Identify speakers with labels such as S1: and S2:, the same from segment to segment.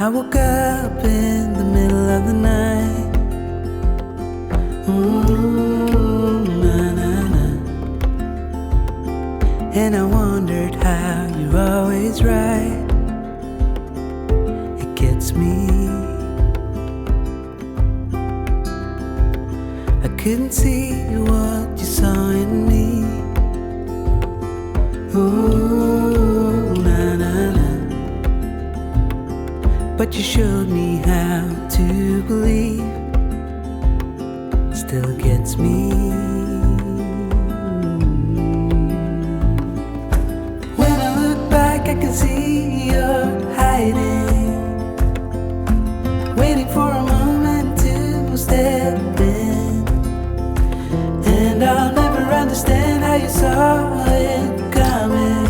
S1: I woke up in the middle of the night. Na, na, na. And I wondered how you're always right. It gets me. I couldn't see what you saw in me. Ooh, na, na, na. But you showed me how to believe. Still gets me. When I look back, I can see you're hiding, waiting for a moment to step in. And I'll never understand how you saw it coming.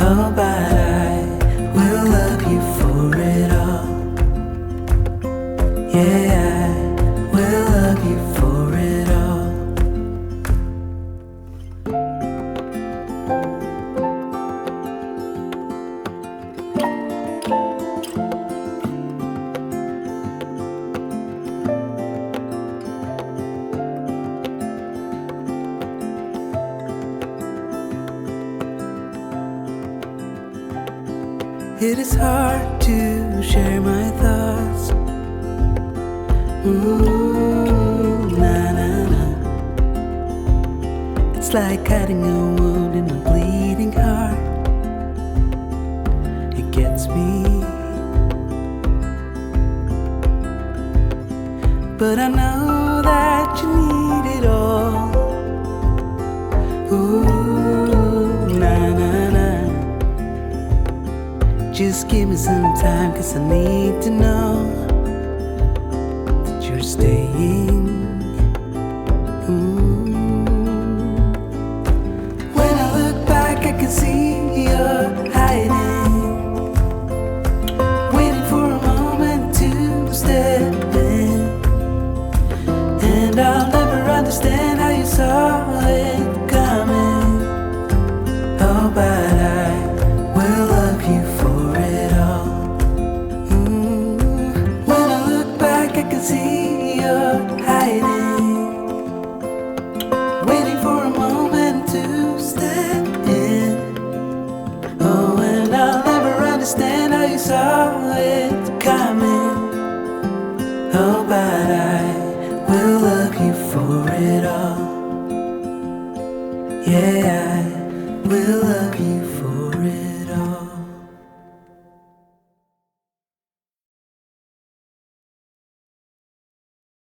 S1: Oh, but I will love you for it all. Yeah, I will love you for it all. It is hard to share my thoughts. Ooh, na, na, na. It's like hiding a wound in a bleeding heart. It gets me. But I know that you need it all. Ooh, na, na, na. Just give me some time, 'cause I need to know that you're staying. When I look back, I can see you're hiding, waiting for a moment to step in. And I'll never understand how you saw it coming. Oh, but I will love you for it all. When I look back, I can see you're hiding, waiting for a moment to step in. Oh, and I'll never understand how you saw it coming. Oh, but I will love you for it all. Yeah, I will love you